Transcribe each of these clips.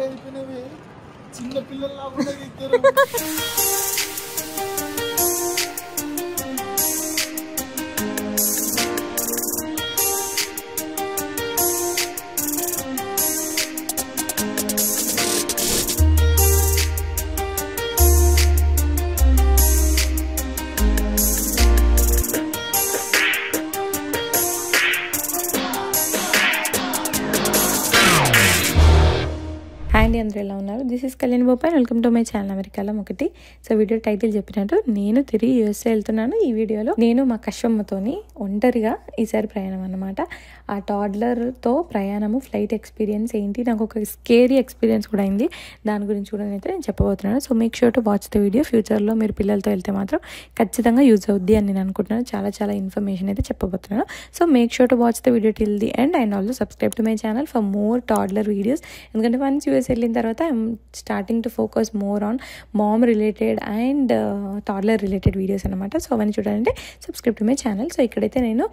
అయిపోయినవి చిన్న పిల్లల్లా ఉన్నది ఇద్దరు. అండి అందరూ ఎలా ఉన్నారు? This is Kalyan Bopai, welcome to my channel అమెరికాలో ఒకటి. సో వీడియో టైటిల్ చెప్పినట్టు నేను తిరిగి యూఎస్ఏ వెళ్తున్నాను. ఈ వీడియోలో నేను మా కశ్వమ్మతోని ఒంటరిగా ఈసారి ప్రయాణం అన్నమాట. ఆ టాడ్లర్తో ప్రయాణము, ఫ్లైట్ ఎక్స్పీరియన్స్ ఏంటి, నాకు ఒక స్కేరీ ఎక్స్పీరియన్స్ కూడా అయింది. దాని గురించి కూడా అయితే నేను చెప్పబోతున్నాను. So make sure to watch the video. ఫ్యూచర్లో మీరు పిల్లలతో వెళ్తే మాత్రం ఖచ్చితంగా యూజ్ అవుద్ది అని నేను అనుకుంటున్నాను. చాలా ఇన్ఫర్మేషన్ అయితే చెప్పబోతున్నాను. So make sure to watch the video till the end and also subscribe to my channel for more toddler videos. ఎందుకంటే వన్స్ యూఎస్ వెళ్ళిన తర్వాత I'm starting to focus more on mom related and toddler related videos అనమాట. So అవన్నీ చూడాలంటే subscribe to my channel. So ఇక్కడైతే నేను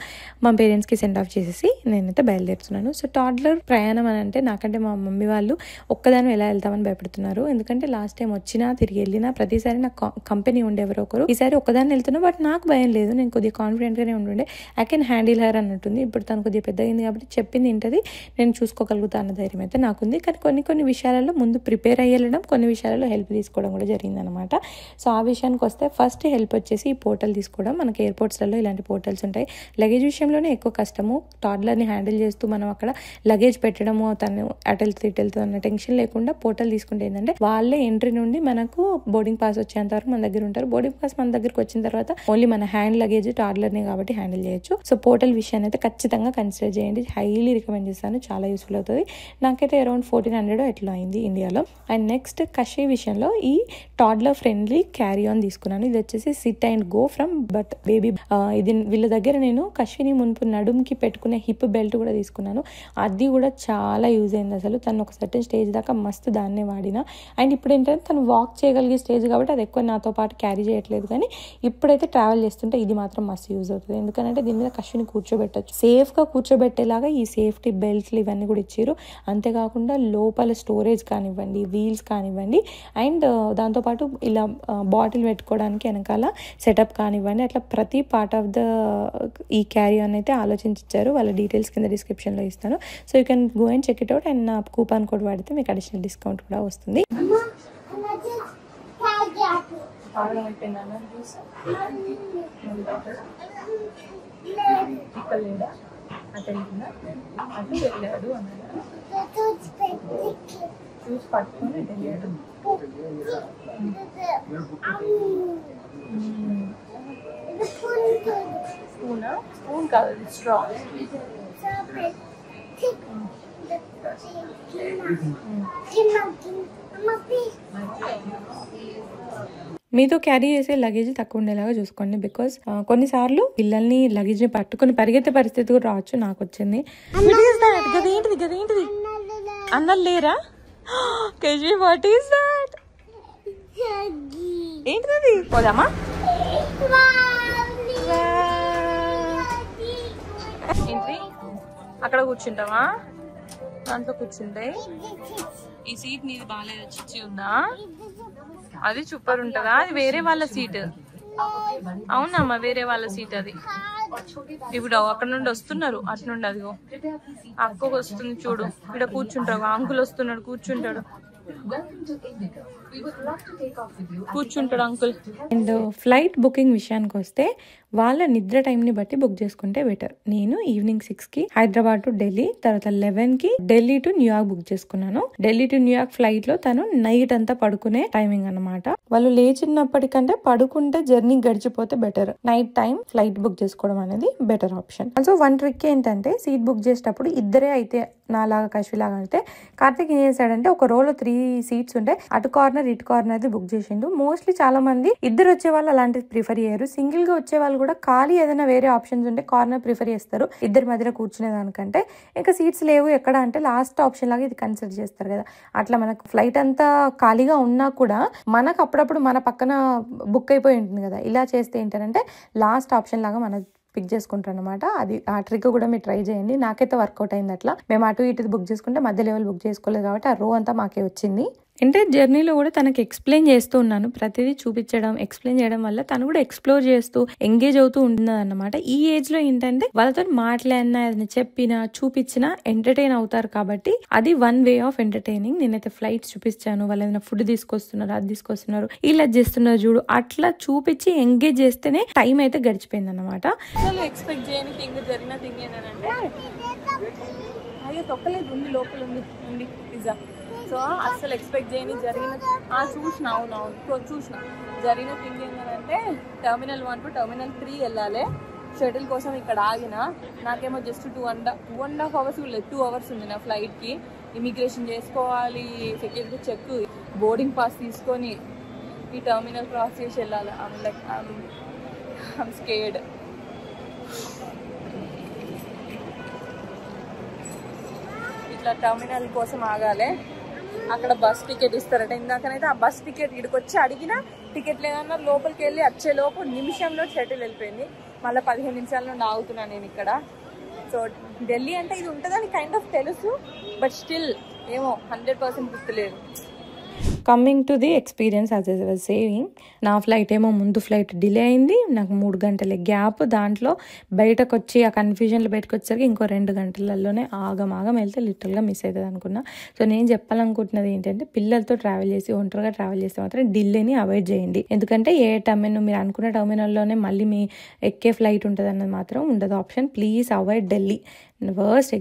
మా పేరెంట్స్కి సెండ్ ఆఫ్ చేసేసి నేనైతే బయలుదేరుతున్నాను. సో టాడ్లర్ ప్రయాణం అని అంటే నాకంటే మా మమ్మీ వాళ్ళు ఒక్కదాని ఎలా వెళ్తామని భయపడుతున్నారు. ఎందుకంటే లాస్ట్ టైం వచ్చినా తిరిగి వెళ్ళినా ప్రతిసారి నాకు కంపెనీ ఉండే ఎవరో ఒకరు. ఈసారి ఒక్కదాన్ని వెళ్తున్నా, బట్ నాకు భయం లేదు. నేను కొద్దిగా కాన్ఫిడెంట్గానే ఉంటుండే. ఐ కెన్ హ్యాండిల్ హర్ అన్నట్టుంది. ఇప్పుడు తను కొద్దిగా పెద్దగా అయింది కాబట్టి చెప్పింది ఏంటది నేను చూసుకోగలుగుతా అన్న ధైర్యం అయితే నాకుంది. కానీ కొన్ని విషయాలలో ముందు ప్రిపేర్ అయ్యి వెళ్ళడం, కొన్ని విషయాలలో హెల్ప్ తీసుకోవడం కూడా జరిగిందనమాట. సో ఆ విషయానికి వస్తే ఫస్ట్ హెల్ప్ వచ్చేసి ఈ పోర్టల్ తీసుకోవడం. మనకి ఎయిర్పోర్ట్స్లలో ఇలాంటి పోర్టల్స్ ఉంటాయి. లగేజ్ విషయంలోనే ఎక్కువ కష్టము. టాడ్లర్ని హ్యాండిల్ చేస్తూ మనం అక్కడ లగేజ్ పెట్టడము, తను అటెళ్తూ అన్న టెన్షన్ లేకుండా పోర్టల్ తీసుకుంటే ఏంటంటే వాళ్ళే ఎంట్రీ నుండి మనకు బోర్డింగ్ పాస్ వచ్చేంత వరకు మన దగ్గర ఉంటారు. బోర్డింగ్ పాస్ మన దగ్గరకు వచ్చిన తర్వాత ఓన్లీ మన హ్యాండ్ లగేజ్ టాడ్లర్నే కాబట్టి హ్యాండిల్ చేయొచ్చు. సో పోర్టల్ విషయాన్ని అయితే ఖచ్చితంగా కన్సిడర్ చేయండి. హైలీ రికమెండ్ చేస్తాను. చాలా యూస్ఫుల్ అవుతుంది. నాకైతే అరౌండ్ 1400 ఎట్లా అయింది ఇండియాలో. అండ్ నెక్స్ట్ కషీ విషయంలో ఈ టాడ్లర్ ఫ్రెండ్లీ క్యారీ ఆన్ తీసుకున్నాను. ఇది వచ్చేసి SIT and go from but baby. ఇది వీళ్ళ దగ్గర నేను కషిని మునుపు నడుముకి పెట్టుకునే హిప్ బెల్ట్ కూడా తీసుకున్నాను. అది కూడా చాలా యూజ్ అయింది. అసలు తను ఒక సర్టెన్ స్టేజ్ దాకా మస్తు దాన్నే వాడిన. అండ్ ఇప్పుడు ఏంటంటే తను వాక్ చేయగలిగే స్టేజ్ కాబట్టి అది ఎక్కువ నాతో పాటు క్యారీ చేయట్లేదు. కానీ ఇప్పుడైతే ట్రావెల్ చేస్తుంటే ఇది మాత్రం మస్తు యూజ్ అవుతుంది. ఎందుకంటే దీని మీద కషిని కూర్చోబెట్టచ్చు. సేఫ్గా కూర్చోబెట్టేలాగా ఈ సేఫ్టీ బెల్ట్లు ఇవన్నీ కూడా ఇచ్చారు. అంతేకాకుండా లోపల స్టోరేజ్ కానివ్వండి, వీల్స్ కానివ్వండి, అండ్ దాంతోపాటు ఇలా బాటిల్ పెట్టుకోవడానికి వెనకాల సెటప్ కానివ్వండి, అట్లా ప్రతి పార్ట్ ఆఫ్ ద ఈ క్యారీ ఆన్ అయితే ఆలోచించారు. వాళ్ళ డీటెయిల్స్ కింద డిస్క్రిప్షన్లో ఇస్తాను. So you can go and check it out. And నా కూపన్ కోడ్ వాడితే మీకు అడిషనల్ డిస్కౌంట్ కూడా వస్తుంది. చూసి పట్టుకొని వెళ్ళాడు. స్పూన్ కాదు, స్ట్రా. మీతో క్యారీ చేసే లగేజ్ తక్కువ ఉండేలాగా చూసుకోండి. బికాస్ కొన్నిసార్లు పిల్లల్ని లగేజ్ ని పట్టుకొని పరిగెత్తే పరిస్థితి కూడా రావచ్చు. నాకు వచ్చింది. గదేంటిది అన్నలు లేరా? KG what is that? ఏంటిది? పోదామా? ఏంటి అక్కడ కూర్చుంటావా? దాంట్లో కూర్చుంటే ఈ సీట్ నీది బాగాలేదు, చిచ్చి ఉందా? అది సూపర్ ఉంటుందా? అది వేరే వాళ్ళ సీట్. అవునమ్మా, వేరే వాళ్ళ సీట్ అది. ఇప్పుడు అక్కడ నుండి వస్తున్నారు, అటు నుండి అదిగో అక్కకు వస్తుంది చూడు. ఇక్కడ కూర్చుంటారు, అంకుల్ వస్తున్నాడు, కూర్చుంటాడు అంకుల్. అండ్ ఫ్లైట్ బుకింగ్ విషయానికి వస్తే వాళ్ళ నిద్ర టైంని బట్టి బుక్ చేసుకుంటే బెటర్. నేను ఈవినింగ్ 6కి హైదరాబాద్ టు ఢిల్లీ, తర్వాత 11కి ఢిల్లీ టు న్యూయార్క్ బుక్ చేసుకున్నాను. ఢిల్లీ టు న్యూయార్క్ ఫ్లైట్ లో తను నైట్ అంతా పడుకునే టైమింగ్ అనమాట. వాళ్ళు లేచినప్పటికంటే పడుకుంటే జర్నీ గడిచిపోతే better. Night time flight book చేసుకోవడం అనేది better option. Also one trick ఏంటంటే సీట్ బుక్ చేసేటప్పుడు ఇద్దరే అయితే, నాలాగా కశ్విలాగా అయితే, కార్తిక్ ఏం చేశాడంటే ఒక రోలో 3 సీట్స్ ఉంటాయి, అటు కార్నర్ ఇటు కార్నర్ అది బుక్ చేసిండు. మోస్ట్లీ చాలా మంది ఇద్దరు వచ్చే వాళ్ళు అలాంటిది ప్రిఫర్ చేయరు. సింగిల్ గా వచ్చే వాళ్ళు కూడా ఖాళీ ఏదైనా వేరే ఆప్షన్స్ ఉంటే కార్నర్ ప్రిఫర్ చేస్తారు ఇద్దరి మధ్యలో కూర్చునే దానికంటే. ఇంకా సీట్స్ లేవు ఎక్కడ అంటే లాస్ట్ ఆప్షన్ లాగా ఇది కన్సిడర్ చేస్తారు కదా. అట్లా మనకు ఫ్లైట్ అంతా ఖాళీగా ఉన్నా కూడా మనకు అప్పుడప్పుడు మన పక్కన బుక్ అయిపోయి ఉంటుంది కదా. ఇలా చేస్తే ఏంటంటే లాస్ట్ ఆప్షన్ లాగా మన పిక్ చేసుకుంటారు అనమాట. అది ఆ ట్రిక్ కూడా మీరు ట్రై చేయండి. నాకైతే వర్కౌట్ అయింది అట్లా. మేము అటు ఇటు బుక్ చేసుకుంటే మధ్య లెవెల్ బుక్ చేసుకోలేదు కాబట్టి ఆ రో అంతా మాకే వచ్చింది. ఎంటైర్ జర్నీలో కూడా తనకి ఎక్స్ప్లెయిన్ చేస్తూ ఉన్నాను, ప్రతిదీ చూపించడం ఎక్స్ప్లెయిన్ చేయడం వల్ల తను కూడా ఎక్స్ప్లోర్ చేస్తూ ఎంగేజ్ అవుతూ ఉంటుంది అనమాట. ఈ ఏజ్ లో ఏంటంటే వాళ్ళతో మాట్లాడినా ఏదైనా చెప్పినా చూపించినా ఎంటర్టైన్ అవుతారు కాబట్టి అది వన్ వే ఆఫ్ ఎంటర్టైనింగ్. నేనైతే ఫ్లైట్స్ చూపించాను, వాళ్ళు ఏదైనా ఫుడ్ తీసుకొస్తున్నారు, అది తీసుకొస్తున్నారు, ఇలా చేస్తున్నారు చూడు, అట్లా చూపించి ఎంగేజ్ చేస్తేనే టైం అయితే గడిచిపోయింది అనమాట. ఎక్స్పెక్ట్ చేయని థింగ్ జరిగిన థింగ్ ఏంటంటే అయ్యో తొక్కలేదు ఉంది లోపల ఉంది పిజ్జా. సో అస్సలు ఎక్స్పెక్ట్ చేయని జరిగిన చూసిన జరిగిన థింగ్ ఏంటంటే టెర్మినల్ 1 టు టెర్మినల్ 3 వెళ్ళాలి. షటిల్ కోసం ఇక్కడ ఆగిన. నాకేమో జస్ట్ 2.5 hours లేదు, 2 hours ఉంది నా ఫ్లైట్కి. ఇమిగ్రేషన్ చేసుకోవాలి, సెక్యూరిటీ చెక్, బోర్డింగ్ పాస్ తీసుకొని ఈ టెర్మినల్ క్రాస్ చేసి వెళ్ళాలి. I'm scared. ఇట్లా టెర్మినల్ కోసం ఆగాలి. అక్కడ బస్ టికెట్ ఇస్తారట. ఇందాకనైతే ఆ బస్ టికెట్ ఇక్కడికి వచ్చి అడిగినా టికెట్ లేదన్నా లోపలికి వెళ్ళి వచ్చేలోపు నిమిషంలో షటిల్ వెళ్ళిపోయింది. మళ్ళీ 15 నిమిషాల నుండి ఆగుతున్నాను నేను ఇక్కడ. సో ఢిల్లీ అంటే ఇది ఉంటుందని కైండ్ ఆఫ్ తెలుసు, బట్ స్టిల్ ఏమో 100% గుర్తులేదు. Coming to the experience as I was saving, నా ఫ్లైట్ ఏమో ముందు ఫ్లైట్ డిలే అయింది, నాకు 3 గంటల గ్యాప్. దాంట్లో బయటకు వచ్చి ఆ కన్ఫ్యూజన్లో బయటకు వచ్చేసరికి ఇంకో 2 గంటలలోనే ఆగం వెళ్తే లిటరల్గా మిస్ అవుతుంది అనుకున్నా. సో నేను చెప్పాలనుకుంటున్నది ఏంటంటే పిల్లలతో ట్రావెల్ చేసి ఒంటరిగా ట్రావెల్ చేస్తే మాత్రం డిలేని అవాయిడ్ చేయండి. ఎందుకంటే ఏ టర్మినల్ మీరు అనుకున్న టర్మినల్లోనే మళ్ళీ మీ ఎక్కే ఫ్లైట్ ఉంటుంది అన్నది మాత్రం ఉండదు option. Please avoid Delhi. Worst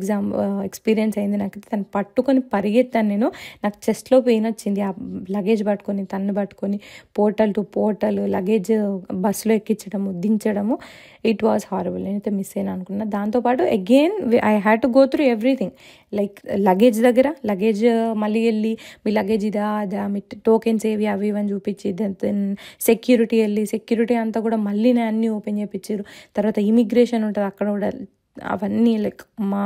experience అయింది నాకు. తను పట్టుకొని పరిగెత్తాను నేను, నాకు చెస్ట్లో పెయిన్ వచ్చింది. ఆ లగేజ్ పట్టుకొని తన్ను పట్టుకొని పోర్టల్ టు పోర్టల్ లగేజ్ బస్సులో ఎక్కించడము దించడము, ఇట్ వాజ్ హారబుల్. నేనైతే మిస్ అయినా అనుకున్నా. దాంతోపాటు again I had to go through everything. Like luggage దగ్గర లగేజ్ మళ్ళీ వెళ్ళి మీ లగేజ్ ఇదా అదా, మీ టోకెన్స్ ఏవి అవి ఇవని చూపించి, దెన్ సెక్యూరిటీ వెళ్ళి సెక్యూరిటీ అంతా కూడా మళ్ళీ నేను అన్నీ ఓపెన్ చేయించారు. తర్వాత ఇమిగ్రేషన్ ఉంటుంది అక్కడ కూడా, అవన్నీ లైక్ మా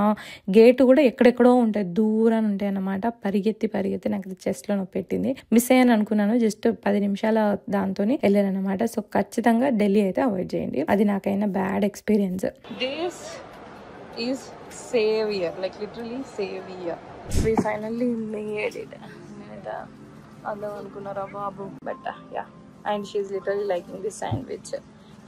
గేట్ కూడా ఎక్కడెక్కడో ఉంటాయి, దూరాన్ని ఉంటాయి అన్నమాట. పరిగెత్తి నాకు చెస్ట్లో నొప్పి పెట్టింది. మిస్ అయ్యాను అనుకున్నాను. జస్ట్ 10 నిమిషాల దాంతో వెళ్ళాను అనమాట. సో ఖచ్చితంగా ఢిల్లీ అయితే అవాయిడ్ చేయండి. అది నాకైనా bad experience. This is saviour, like literally saviour. We finally made it. నేనైతే అందం అనుకున్నారా బాబు, but yeah. And she is literally liking this sandwich.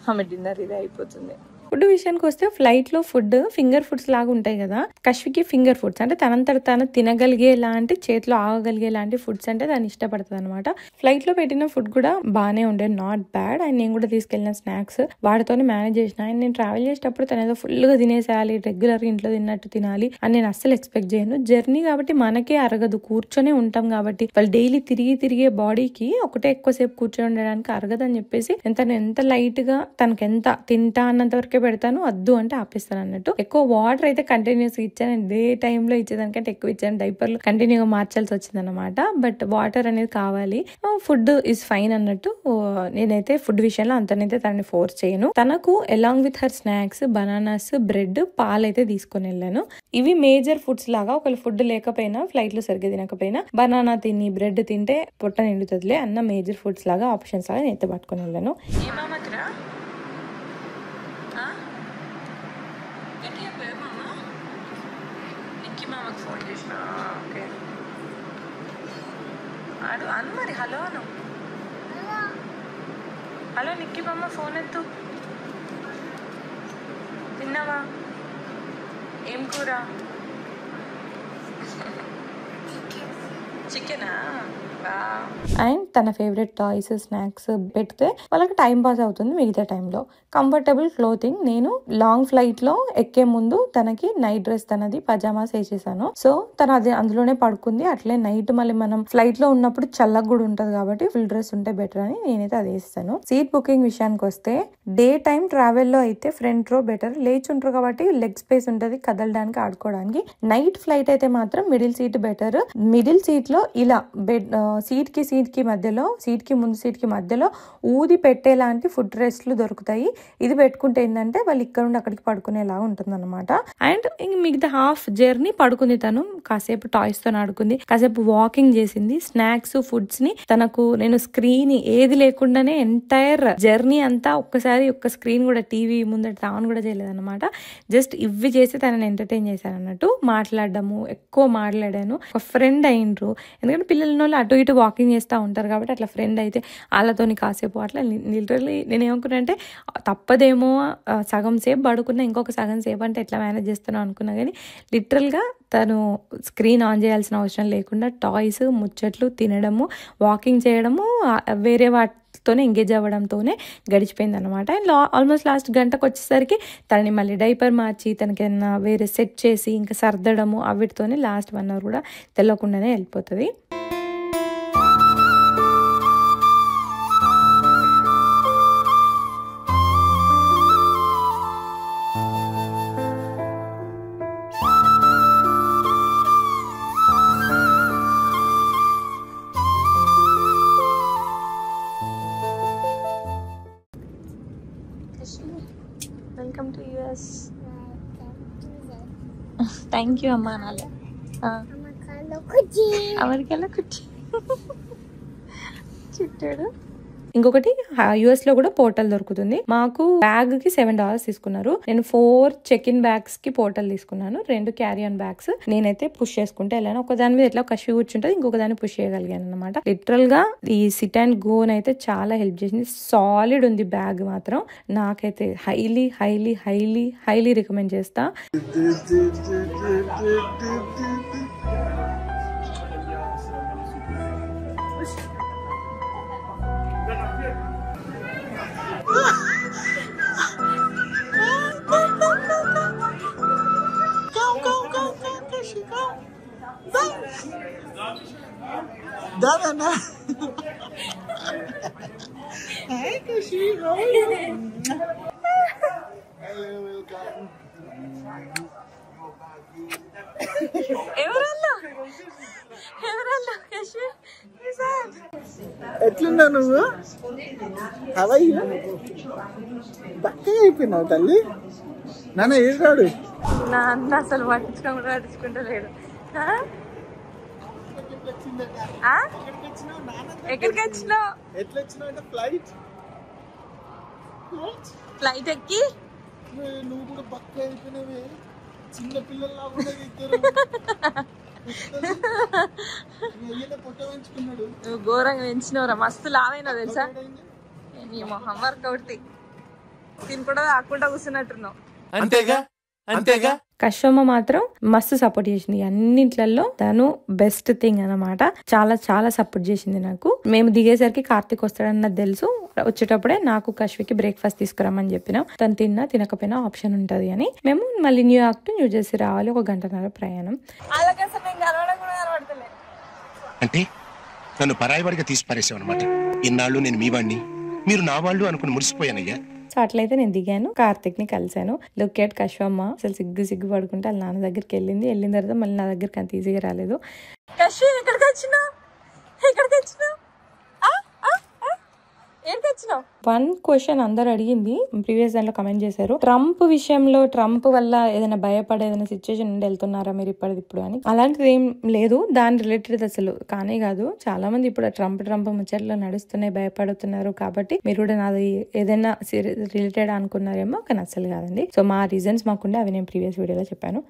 ఆమె డిన్నర్ ఇది అయిపోతుంది. ఫుడ్ విషయానికి వస్తే ఫ్లైట్ లో ఫుడ్ ఫింగర్ ఫుడ్స్ లాగా ఉంటాయి కదా. కశ్వికి ఫింగర్ ఫుడ్స్ అంటే తనంతట తాను తినగలిగే లాంటి, చేతిలో ఆగగలిగే లాంటి ఫుడ్స్ అంటే దాన్ని ఇష్టపడుతుంది అనమాట. ఫ్లైట్ లో పెట్టిన ఫుడ్ కూడా బాగానే ఉండే, నాట్ బ్యాడ్. అండ్ నేను కూడా తీసుకెళ్లిన స్నాక్స్ వాటితోనే మేనేజ్ చేసిన. అండ్ నేను ట్రావెల్ చేసేటప్పుడు తను ఏదో ఫుల్ గా తినేసేయాలి, రెగ్యులర్ గా ఇంట్లో తిన్నట్టు తినాలి అని నేను అస్సలు ఎక్స్పెక్ట్ చేయను. జర్నీ కాబట్టి మనకే అరగదు, కూర్చొనే ఉంటాం కాబట్టి. వాళ్ళు డైలీ తిరిగే బాడీకి ఒకటే ఎక్కువసేపు కూర్చొని ఉండడానికి అరగదని చెప్పేసి ఎంత లైట్ గా తనకి ఎంత తింటా అన్నంత వరకే పెడతాను, వద్దు అంటే ఆపేస్తాను అన్నట్టు. ఎక్కువ వాటర్ అయితే కంటిన్యూస్ ఇచ్చాను. డే టైంలో ఇచ్చేదానికంటే ఎక్కువ ఇచ్చాను. డైపర్లు కంటిన్యూగా మార్చాల్సి వచ్చింది అనమాట. బట్ వాటర్ అనేది కావాలి. ఫుడ్ ఈజ్ ఫైన్ అన్నట్టు. నేనైతే ఫుడ్ విషయంలో అంతనైతే తనని ఫోర్స్ చేయను. తనకు along with her snacks, bananas, bread, పాలైతే తీసుకొని వెళ్ళాను. ఇవి మేజర్ ఫుడ్స్ లాగా. ఒకవేళ ఫుడ్ లేకపోయినా, ఫ్లైట్ లో సరిగ్గా తినకపోయినా, బనానా తిని బ్రెడ్ తింటే పొట్ట నిండుతుందిలే అన్న మేజర్ ఫుడ్స్ లాగా, ఆప్షన్స్ లాగా నేనైతే పట్టుకొని వెళ్ళాను. ఫోన్ చేసిన అను మరి. హలో అను. హలో నిక్కి మామ, ఫోన్ ఎత్తు. తిన్నావా? ఏం కూర? చికెనా? అండ్ తన ఫేవరెట్ టాయ్స్, స్నాక్స్ పెడితే వాళ్ళకి టైం పాస్ అవుతుంది. మిగతా టైంలో కంఫర్టబుల్ క్లోతింగ్. నేను లాంగ్ ఫ్లైట్ లో ఎక్కే ముందు తనకి నైట్ డ్రెస్, తనది పజామాస్ వేసేసాను. సో తను అది అందులోనే పడుకుంది. అట్లే నైట్ మళ్ళీ మనం ఫ్లైట్ లో ఉన్నప్పుడు చల్లగా కూడా ఉంటది కాబట్టి ఫుల్ డ్రెస్ ఉంటే బెటర్ అని నేనైతే అది వేస్తాను. సీట్ బుకింగ్ విషయానికి వస్తే డే టైం ట్రావెల్ లో అయితే ఫ్రంట్ రో బెటర్. లేచి ఉంటారు కాబట్టి లెగ్ స్పేస్ ఉంటది కదలడానికి, ఆడుకోవడానికి. నైట్ ఫ్లైట్ అయితే మాత్రం middle seat better. Middle seat లో ఇలా బెడ్ సీట్ కి మధ్యలో, ముందు సీట్ కి మధ్యలో ఊది పెట్టేలాంటి ఫుడ్ రెస్ట్లు దొరుకుతాయి. ఇది పెట్టుకుంటే ఏంటంటే వాళ్ళు ఇక్కడ నుండి అక్కడికి పడుకునేలా ఉంటుంది అనమాట. అండ్ మిగతా హాఫ్ జర్నీ పడుకుంది. తను కాసేపు టాయ్స్ తో ఆడుకుంది, కాసేపు వాకింగ్ చేసింది. స్నాక్స్ ఫుడ్స్ ని తనకు నేను స్క్రీన్ ఏది లేకుండానే ఎంటైర్ జర్నీ అంతా ఒక్క స్క్రీన్ కూడా టీవీ ముందట ఆన్ కూడా చేయలేదన్నమాట. జస్ట్ ఇవి చేసి తనని ఎంటర్టైన్ చేశాను అన్నట్టు. మాట్లాడము, ఎక్కువ మాట్లాడాను. ఒక ఫ్రెండ్ అయిండ్రు, ఎందుకంటే పిల్లల అటు ఇటు వాకింగ్ చేస్తూ ఉంటారు కాబట్టి అట్లా ఫ్రెండ్ అయితే వాళ్ళతోని కాసేపు అట్లా లిటరల్లీ నేను ఏమనుకున్నా అంటే తప్పదేమో సగం సేపు పడుకున్నా, ఇంకొక సగం సేపు అంటే ఎట్లా మేనేజ్ చేస్తున్నావు అనుకున్నా. కానీ లిటరల్గా తను స్క్రీన్ ఆన్ చేయాల్సిన అవసరం లేకుండా టాయ్స్, ముచ్చట్లు, తినడము, వాకింగ్ చేయడము, వేరే వాటితోనే ఎంగేజ్ అవ్వడంతోనే గడిచిపోయింది అనమాట. అండ్ ఆల్మోస్ట్ లాస్ట్ గంటకు వచ్చేసరికి తనని మళ్ళీ డైపర్ మార్చి తనకి ఏదైనా వేరే సెట్ చేసి ఇంకా సర్దడము అవిటితోనే లాస్ట్ 1 hour కూడా తెలియకుండానే వెళ్ళిపోతుంది. Welcome to US. Thank you అమ్మా అనాలి. అమెరికాలో కుర్చీ చుట్టాడు. ఇంకొకటి యుఎస్ లో కూడా పోర్టల్ దొరుకుతుంది. మాకు బ్యాగ్ కి $7 తీసుకున్నారు. నేను 4 చెక్-ఇన్ బ్యాగ్స్ కి పోర్టల్ తీసుకున్నాను, 2 క్యారీ ఆన్ బ్యాగ్స్. నేనైతే పుష్ చేసుకుంటే వెళ్ళాను. ఒక దాని మీద ఎట్లా కషి కూర్చుంటుంది, ఇంకొక దాన్ని పుష్ చేయగలిగాను అనమాట. లిటరల్ గా ఈ సిట్ అండ్ గో అయితే చాలా హెల్ప్ చేసింది. సాలిడ్ ఉంది బ్యాగ్ మాత్రం. నాకైతే హైలీ రికమెండ్ చేస్తా. Dada, hi, Kashi. How are you? Hello, welcome. ఎట్లున్నా నువ్వు? అవయ్య బక్కగా అయిపోయినావు తల్లి. నాన్న ఏడాడు నా అన్న అసలు పట్టించుకుంటలేడు. ఎక్కడికి వచ్చినావు? ఎట్లా వచ్చినావు అంటే ఫ్లైట్ ఎక్కి నువ్వు కూడా బక్క అయిపోయినవే. చిన్న పిల్లల్లా కూడా ఇద్దరు నువ్వు ఘోరంగా పెంచినవరా, మస్తు లావైనా తెలుసా. నీ మొహం వర్కౌట్ తిని కూడా ఆకుండా కూర్చున్నట్టున్నావు. అంతేగా కశ్యమ్మ మాత్రం మస్తు సపోర్ట్ చేసింది అన్నింట్లలో. తను బెస్ట్ థింగ్ అనమాట. చాలా సపోర్ట్ చేసింది నాకు. మేము దిగేసరికి కార్తీక్ వస్తాడన్నది తెలుసు. వచ్చేటప్పుడే నాకు కశ్వికి బ్రేక్ఫాస్ట్ తీసుకురామని చెప్పినాం. తను తిన్నా తినకపోయినా ఆప్షన్ ఉంటది అని. మేము మళ్ళీ న్యూయార్క్ టు న్యూ జెర్సీ రావాలి, 1 గంటన్నర ప్రయాణం. అంటే నన్ను పరాయివాడిగా తీసి పారేసావు అనమాట. ఇన్నాళ్ళు నేను మీ వాడిని, మీరు నా వాళ్ళు అనుకుని మురిసిపోయానయ్యా. సో అట్లయితే నేను దిగాను, కార్తిక్ ని కలిసాను. లుక్ ఎట్ కశ్వమ్మ అసలు సిగ్గు పడుకుంటే వాళ్ళ నాన్న దగ్గరికి వెళ్ళిన తర్వాత మళ్ళీ నా దగ్గరికి అంత ఈజీగా రాలేదు. వన్ క్వశ్చన్ అందరు అడిగింది, ప్రీవియస్ దాంట్లో కమెంట్ చేశారు, ట్రంప్ విషయంలో ట్రంప్ వల్ల ఏదైనా భయపడే ఏదైనా సిచ్యువేషన్ నుండి వెళ్తున్నారా మీరు ఇప్పుడు అని. అలాంటిది ఏం లేదు. దాని రిలేటెడ్ అసలు కానే కాదు. చాలా మంది ఇప్పుడు ట్రంప్ ముచ్చట్లో నడుస్తున్నాయి, భయపడుతున్నారు. కాబట్టి మీరు కూడా నాది ఏదైనా రిలేటెడ్ అనుకున్నారేమో, కానీ అసలు కాదండి. సో మా రీజన్స్ మాకుండే, అవి నేను ప్రీవియస్ వీడియోలో చెప్పాను.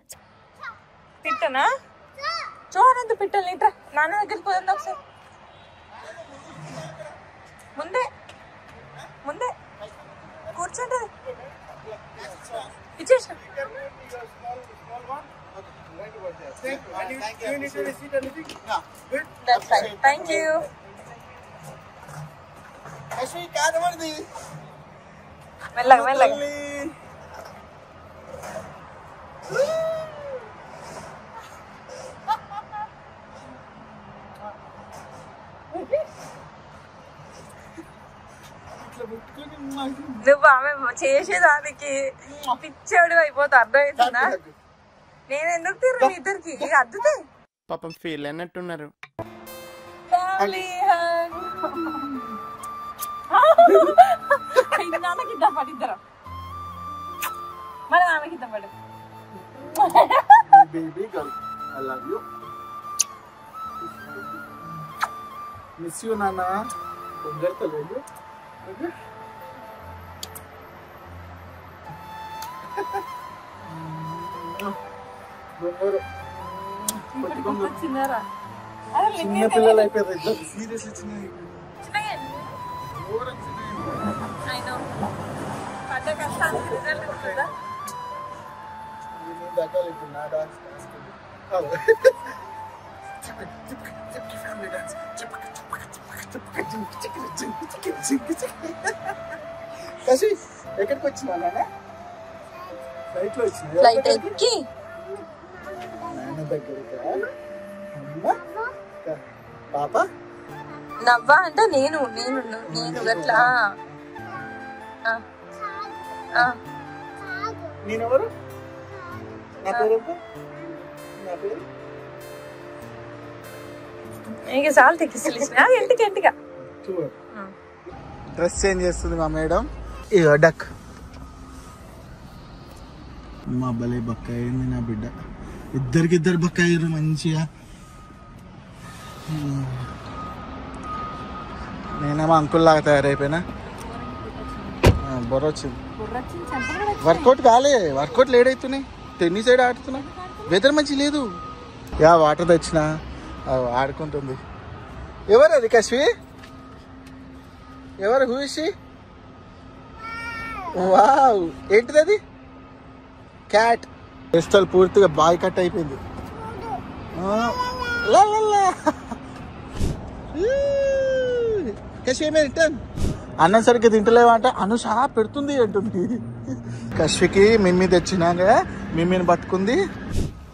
పిట్టనా చూడంత పిట్టలు నీట్రా నాన్న దగ్గరికి పోయింది. ఒకసారి ముందే కూర్చుంటది ఇచ్చేసిన. Thank you. మెల్లగా నువ్వు ఆమె చేసేదానికి పిచ్చాడు అయిపోతా. అర్థమవుతుందా? నేను ఎందుకు తిర్రు మీ ఇద్దరికి అద్దుతే పాపం ఫీల్ అన్నట్టున్నారు. Lovely hug. నాన్నకిద్దాం పడిద్దరం మన నాన్నకిద్దాం పడు. Baby girl, I love you. Miss you, Nana. Congratulations. Okay. చిన్నరా చిన్న పిల్లలు అయిపోయారు ఇద్దరు. సీరియస్ చిన్నవి దక్కాలి ఇప్పుడు నా డాన్స్ కసి ఎక్కడికి వచ్చినా నాన్న? ఫ్లైట్ లో వచ్చిన ఫ్లైట్ ఎక్కి నాన్న దగ్గరికి పాప నవ్వా అంటే నేను అట్లా నేనెవరు? నా పేరు నా పేరు ఇంకా చాలా తెక్కిస్తా ఎంటిగా డ్రెస్ చేంజ్ చేస్తుంది మా మేడం. ఇగో డక్ మా భలే బక్క అయింది నా బిడ్డ. ఇద్దరు బక్క అయ్యారు మంచిగా. నేనేమో అంకుల్ లాగా తయారైపోయినా. బొర్ర వచ్చింది. వర్కౌట్ కాలే, వర్కౌట్ లేట్ అవుతున్నాయి. టెన్నిస్ సైడ్ ఆడుతున్నా. వెదర్ మంచి లేదు. యా వాటర్ తెచ్చిన ఆడుకుంటుంది. ఎవరు అది కశ్వి? ఎవరు? హూసి? వావ్, ఏంటిది అది? క్యాట్. క్రిస్టల్ పూర్తిగా బాయ్ కట్ అయిపోయింది. అన్నం సరిగ్గా తింటలేవంట. అనుష పెడుతుంది అంటుంది. కశ్వికి మిమ్మి తెచ్చినాక మిమ్మిని పట్టుకుంది.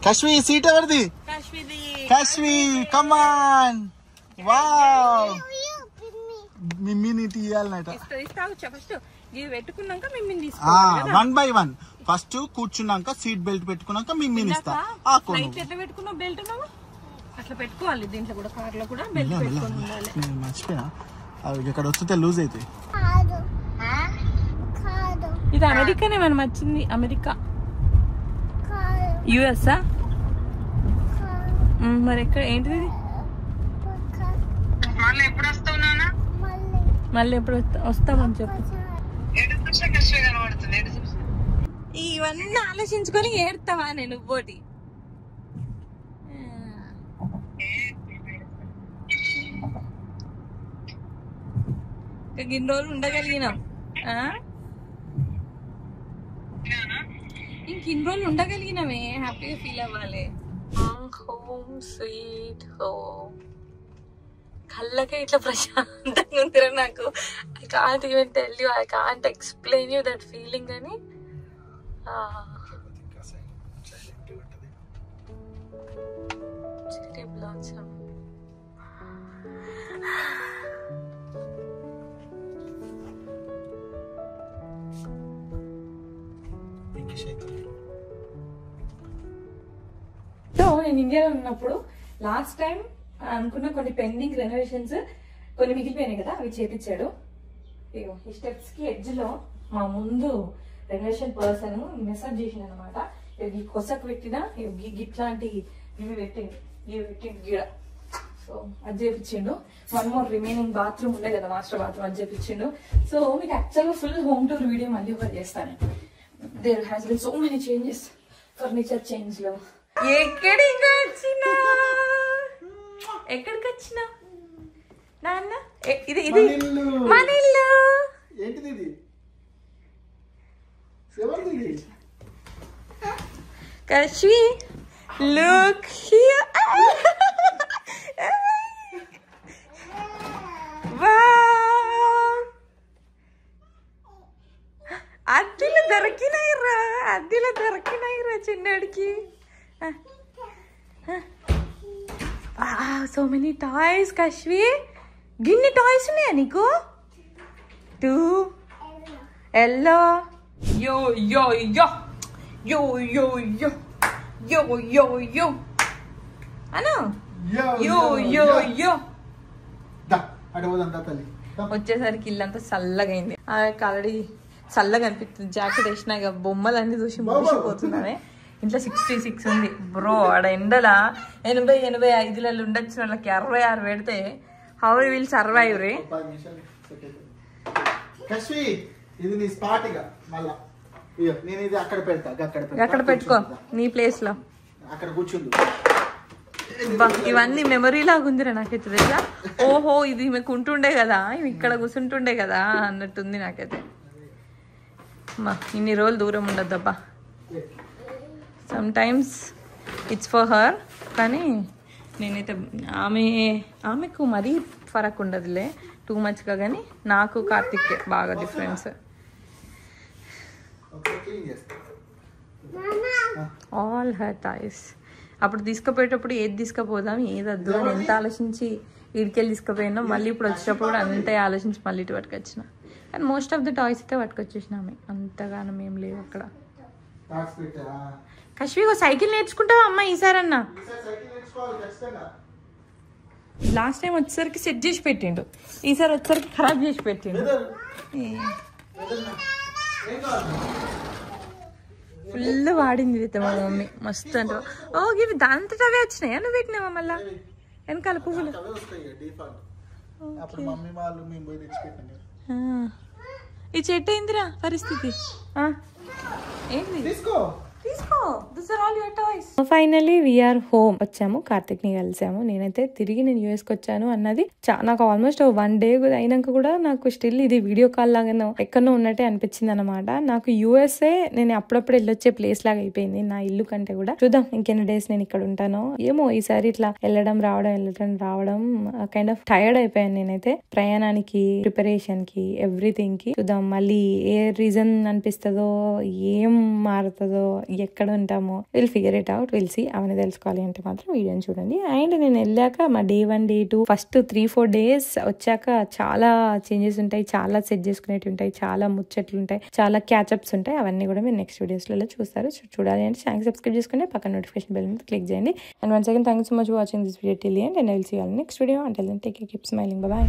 కశ్వి సీట్ ఎవరిది? కశ్వి కమాన్. వావ్, మిమ్మిని తీయాలన్నట. One by one. ఫస్ట్ కూర్చున్నాక సీట్ బెల్ట్ పెట్టుకున్నాక మిమ్మిని ఇస్తా. అట్లా పెట్టుకోవాలి. దీంట్లో కూడా కార్ లో కూడా బెల్ట్ పెట్టుకొని ఉండాలి. మర్చిపోయినా, అవి ఇక్కడ వస్తే లూజ్ అవుతాయి. ఇది అమెరికానే మనం వచ్చింది. అమెరికా యుఎస్ మరి ఎక్కడ ఏంటిది? మళ్ళీ ఎప్పుడు వస్తామని చెప్పు. ఇవన్నీ ఆలోచించుకొని ఏడతావా నేను పోటీ? ఇన్ని రోజులు ఉండగలిగినాం. ఇంకిన్ని రోజులు ఉండగలిగినామే, హ్యాపీగా ఫీల్ అవ్వాలి. Home sweet home. కళ్ళకే ఇట్లా ప్రశాంతంగా ఉందిరా నాకు. I can't even tell you, I can't explain you that feeling అని. Cherry blossom. సో నేను ఇండియాలో ఉన్నప్పుడు లాస్ట్ టైం అనుకున్న కొన్ని పెండింగ్ రెనోవేషన్స్ కొన్ని మిగిలిపోయినాయి కదా, అవి చేపించాడు. ఇగో ఈ స్టెప్స్ కి ఎడ్జ్ లో మా ముందు రెనోవేషన్ పర్సన్ మెసేజ్ చేసింది అనమాట. ఈ కొసకు పెట్టిన ఇట్లాంటి ఇవి పెట్టింది, గీడ. సో అది చేపించిండు. వన్ మోర్ రిమైనింగ్ బాత్రూమ్ ఉండే కదా, మాస్టర్ బాత్రూమ్, అది చేపించిండు. సో మీకు యాక్చువల్గా ఫుల్ హోమ్ టూర్ వీడియో మళ్ళీ ఒకటి చేస్తాను. There has been so many changes, furniture change లో. ఎక్కడికి వచ్చినా నాన్న? ఇది మన ఇల్లు. ఏంటిది ఇది? Kashvi, look here. Wow, అద్దెలు దొరికినాయిరా చిన్నడికి. So many toys Kashvi. గిన్ని టాయ్స్ ఉన్నాయా నీకు? 2 ఎల్లో. యో యో యో యో యో యో యో యో యో అను. యో యో యో అటు పోదంతా తల్లి. వచ్చేసరికి ఇల్లంతా చల్లగా అయింది. ఆల్రెడీ చల్లగా అనిపిస్తుంది. జాకెట్ వేసినా ఇక బొమ్మలన్నీ చూసి ముగిసిపోతున్నానే. ఇంట్లో 66 ఉంది బ్రో. ఆడ ఎండల 80-85 ఉండొచ్చిన వాళ్ళకి 66 పెడితే హౌ విల్ సర్వైవ్ రే. ఇది నీ స్పాట్ ఇక మళ్ళా నేను ఇది అక్కడ పెడతా. అక్కడ పెట్టుకో నీ ప్లేస్ లో. అక్కడ కూర్చుంది. ఇవన్నీ మెమరీ లాగా ఉందిరా నాకైతే తెలుసా. ఓహో ఇది మీకు ఉంటుండే కదా, ఇవి ఇక్కడ కూర్చుంటుండే కదా అన్నట్టుంది నాకైతే. ఇన్ని రోజులు దూరం ఉండద్దబ్బా. Sometimes it's for her, కానీ నేనైతే ఆమెకు మరీ ఫరక్ ఉండదులే టూ మచ్గా, కానీ నాకు కార్తిక్ బాగా డిఫరెన్స్. All her thighs. అప్పుడు తీసుకుపోయేటప్పుడు ఏది తీసుకుపోదాం ఏది వద్దు అని ఎంత ఆలోచించి ఇడికెళ్ళి తీసుకుపోయినా, మళ్ళీ ఇప్పుడు వచ్చేటప్పుడు కూడా అంతే ఆలోచించి మళ్ళీ ఇటు పట్టుకొచ్చిన. కానీ మోస్ట్ ఆఫ్ ద టాయ్స్ అయితే పట్టుకొచ్చేసిన ఆమె, అంతగానం ఏం లేవు అక్కడ. కశ్వి సైకిల్ నేర్చుకుంటావా అమ్మ ఈసారన్నా? లాస్ట్ టైం వచ్చేసరికి సెట్ చేసి పెట్టిండు, ఈసారి వచ్చేసరికి ఖరాబ్ చేసి పెట్టిండు. ఫుల్ వాడింది అయితే మా మమ్మీ మస్తు. అంటే ఓ ఇవి దాంతో అవే వచ్చినాయా? నువ్వు పెట్టినావా మళ్ళా వెనకాల పువ్వులు? ఈ చెట్టు ఏందిరా పరిస్థితి? ఏంటి తీసుకో. ఫైనలీ వీఆర్ హోమ్ వచ్చాము, కార్తిక్ ని కలిసాము. నేనైతే తిరిగి నేను యూఎస్కి వచ్చాను అన్నది నాకు ఆల్మోస్ట్ 1 day అయినాక కూడా నాకు స్టిల్ ఇది వీడియో కాల్ లాగానో ఎక్కడో ఉన్నట్టే అనిపించింది అనమాట. నాకు యూఎస్ఏ నేను అప్పుడప్పుడు వెళ్ళొచ్చే ప్లేస్ లాగా అయిపోయింది నా ఇల్లు కంటే కూడా. చూద్దాం ఇంకెన్ని డేస్ నేను ఇక్కడ ఉంటానో ఏమో. ఈసారి ఇట్లా వెళ్ళడం రావడం కైండ్ ఆఫ్ టైర్డ్ అయిపోయాను నేనైతే, ప్రయాణానికి, ప్రిపరేషన్ కి, ఎవ్రీథింగ్ కి. చూద్దాం మళ్ళీ ఏ రీజన్ అనిపిస్తుందో, ఏం మారుతుందో, ఎక్కడ ఉంటామో, will figure it out, will see. అవన్నీ తెలుసుకోవాలి అంటే మాత్రం వీడియోని చూడండి. అండ్ నేను వెళ్ళాక మా Day 1 Day 2 ఫస్ట్ 3-4 days వచ్చాక చాలా చేంజెస్ ఉంటాయి, చాలా సెట్ చేసుకునేవి ఉంటాయి, చాలా ముచ్చట్లు ఉంటాయి, చాలా క్యాచప్స్ ఉంటాయి. అవన్నీ కూడా మీరు నెక్స్ట్ వీడియోస్లలో చూస్తారు. చూడాలి అంటే ఛానల్ సబ్స్క్రైబ్ చేసుకుని పక్కన నోటిఫికేషన్ బెల్ మీద క్లిక్ చేయండి. And once again thank you so much for watching this video till the end, and I will see you all next video. Until then take care, keep smiling, bye by.